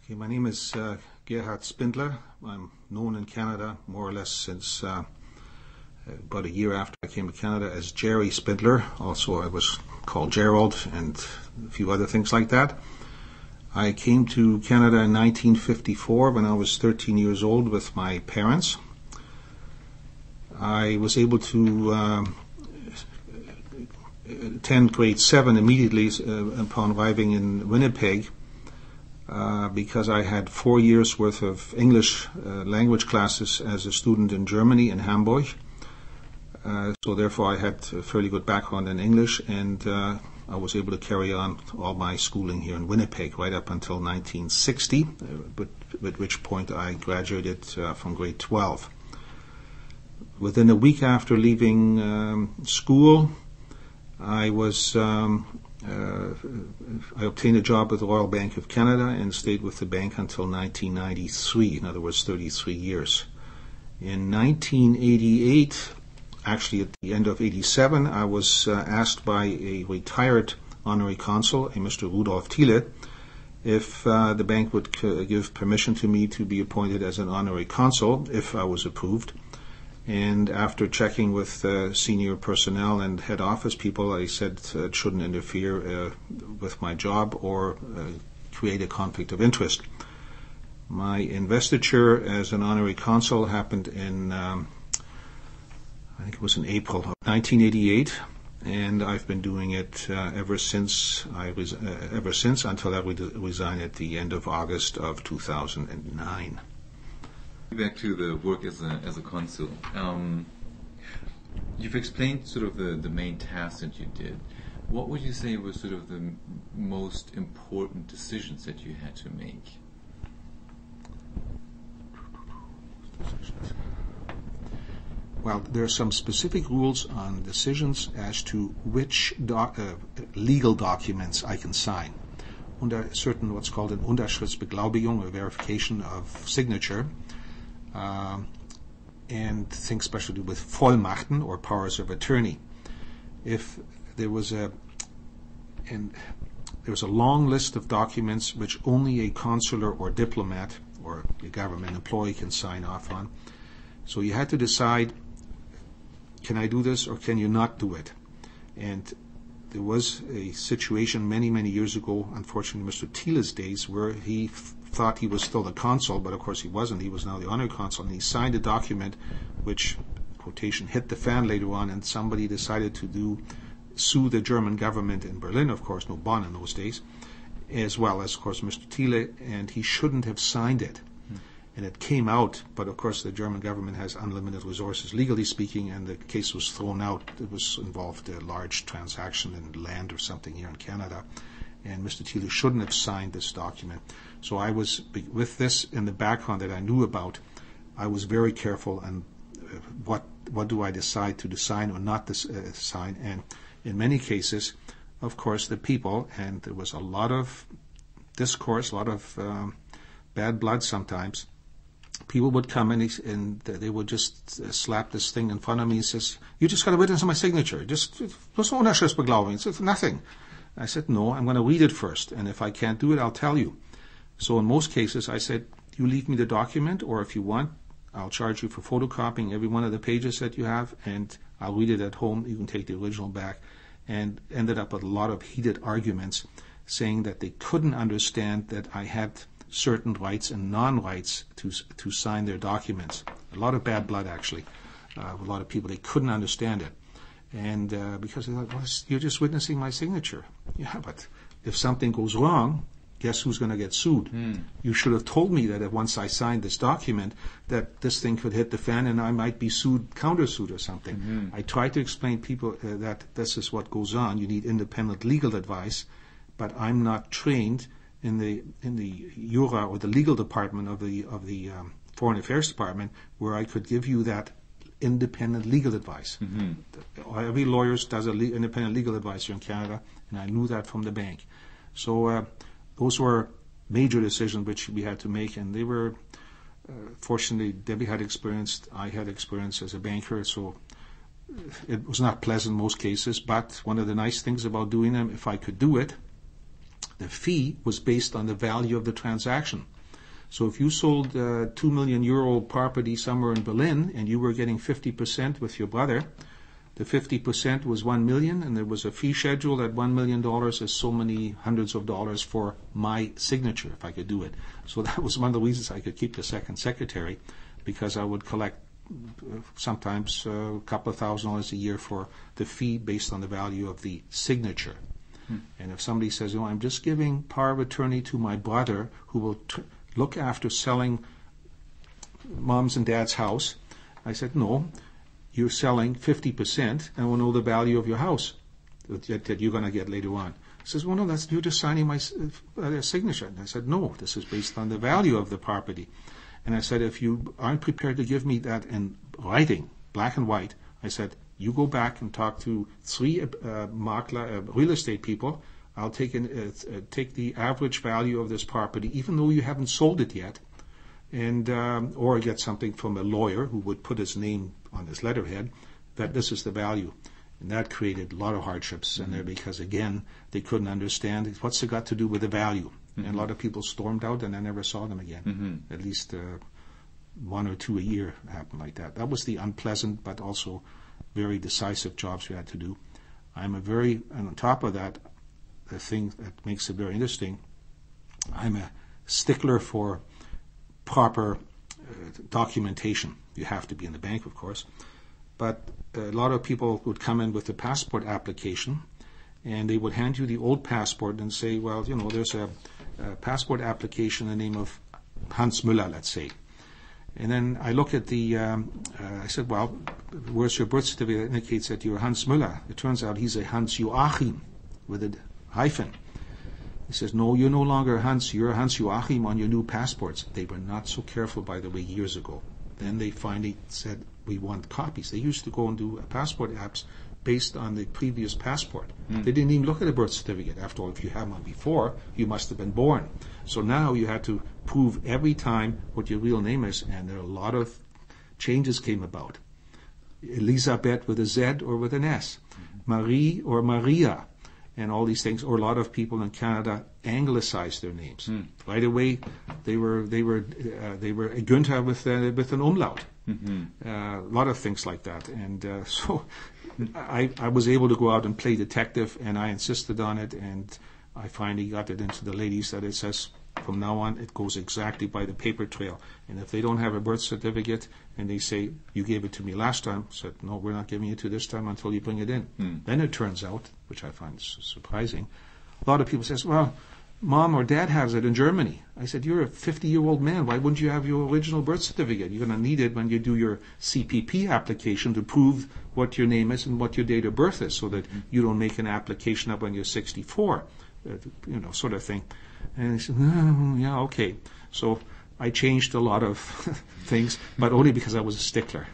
Okay, my name is Gerhard Spindler. I'm known in Canada more or less since about a year after I came to Canada as Jerry Spindler. Also, I was called Gerald and a few other things like that. I came to Canada in 1954 when I was 13 years old with my parents. I was able to attend grade 7 immediately upon arriving in Winnipeg because I had 4 years worth of English language classes as a student in Germany, in Hamburg. So therefore I had a fairly good background in English, and I was able to carry on all my schooling here in Winnipeg right up until 1960, at which point I graduated from grade 12. Within a week after leaving school, I obtained a job with the Royal Bank of Canada and stayed with the bank until 1993, in other words, 33 years. In 1988, actually at the end of 87, I was asked by a retired honorary consul, a Mr. Rudolf Thiele, if the bank would give permission to me to be appointed as an honorary consul if I was approved. And after checking with senior personnel and head office people, I said it shouldn't interfere with my job or create a conflict of interest. My investiture as an honorary consul happened in, I think it was in April of 1988, and I've been doing it ever since until I resigned at the end of August of 2009. Back to the work as a consul. You've explained sort of the main tasks that you did. What would you say were sort of the most important decisions that you had to make? Well, there are some specific rules on decisions as to which legal documents I can sign. Under certain what's called an Unterschriftsbeglaubigung, a verification of signature, and things especially with Vollmachten or powers of attorney. If there was a long list of documents which only a consular or diplomat or a government employee can sign off on, so you had to decide, can I do this or can you not do it? And there was a situation many, many years ago, unfortunately Mr. Thiele's days, where he thought he was still the consul, but of course he wasn't. He was now the honorary consul, and he signed a document which, quotation, hit the fan later on, and somebody decided to sue the German government in Berlin, of course, no Bonn in those days, as well as, of course, Mr. Thiele, and he shouldn't have signed it. And it came out, but of course the German government has unlimited resources, legally speaking, and the case was thrown out. It was involved a large transaction in land or something here in Canada, and Mr. Thiele shouldn't have signed this document. So I was, with this in the background that I knew about, I was very careful on what do I decide to sign or not to sign. And in many cases, of course, the people, and there was a lot of discourse, a lot of bad blood sometimes, people would come and they would just slap this thing in front of me and says, you just got to witness my signature. Just Unterschriftsbeglaubigung. It's nothing. I said, no, I'm going to read it first, and if I can't do it, I'll tell you. So in most cases, I said, you leave me the document, or if you want, I'll charge you for photocopying every one of the pages that you have, and I'll read it at home. You can take the original back. And ended up with a lot of heated arguments, saying that they couldn't understand that I had certain rights and non-rights to sign their documents. A lot of bad blood, actually. A lot of people, they couldn't understand it. And because they thought, well, you're just witnessing my signature. Yeah, but if something goes wrong, guess who's going to get sued? You should have told me that if once I signed this document that this thing could hit the fan and I might be sued, countersued or something. I try to explain people that this is what goes on. You need independent legal advice, but I'm not trained in the Jura or the legal department of the Foreign Affairs Department where I could give you that independent legal advice. Every lawyer does independent legal advice here in Canada, and I knew that from the bank. So those were major decisions which we had to make, and they were, fortunately, Debbie had experience, I had experience as a banker, so it was not pleasant in most cases, but one of the nice things about doing them, if I could do it, the fee was based on the value of the transaction. So if you sold a €2 million property somewhere in Berlin and you were getting 50% with your brother, the 50% was 1 million, and there was a fee schedule at $1 million is so many hundreds of dollars for my signature if I could do it. So that was one of the reasons I could keep the second secretary, because I would collect sometimes a couple of $1,000s a year for the fee based on the value of the signature. And if somebody says, I'm just giving power of attorney to my brother who will look after selling mom's and dad's house, I said, no, you're selling 50% and will know the value of your house that you're going to get later on. He says, well, no, you're just signing my signature. And I said, no, this is based on the value of the property. And I said, if you aren't prepared to give me that in writing, black and white, I said, you go back and talk to 3 real estate people. I'll take the average value of this property, even though you haven't sold it yet, and or get something from a lawyer who would put his name on his letterhead that this is the value. And that created a lot of hardships in there, because, again, they couldn't understand what's it got to do with the value. And a lot of people stormed out, and I never saw them again. At least 1 or 2 a year happened like that. That was the unpleasant but also very decisive jobs we had to do. And on top of that, the thing that makes it very interesting, I'm a stickler for proper documentation. You have to be in the bank, of course. But a lot of people would come in with a passport application, and they would hand you the old passport and say, well, there's a passport application in the name of Hans Müller, let's say. And then I look at I said, well, where's your birth certificate that indicates that you're Hans Müller? It turns out he's a Hans Joachim with a hyphen. He says, no, you're no longer Hans, you're Hans Joachim on your new passports. They were not so careful, by the way, years ago. Then they finally said, we want copies. They used to go and do passport apps based on the previous passport. They didn't even look at a birth certificate. After all, if you had one before, you must have been born. So now you had to prove every time what your real name is, and there are a lot of changes came about. Elisabeth with a Z or with an S. Marie or Maria, and all these things. Or a lot of people in Canada anglicized their names. Right away, they were Günther with an umlaut. A lot of things like that. And so I was able to go out and play detective, and I insisted on it, and I finally got it into the ladies that it says from now on it goes exactly by the paper trail. And if they don't have a birth certificate and they say, you gave it to me last time, I said, no, we're not giving it to you this time until you bring it in. Then it turns out, which I find surprising, a lot of people says, well, Mom or Dad has it in Germany. I said, you're a 50-year-old man. Why wouldn't you have your original birth certificate? You're going to need it when you do your CPP application to prove what your name is and what your date of birth is, so that you don't make an application up when you're 64, sort of thing. And he said, yeah, okay. So I changed a lot of things, but only because I was a stickler.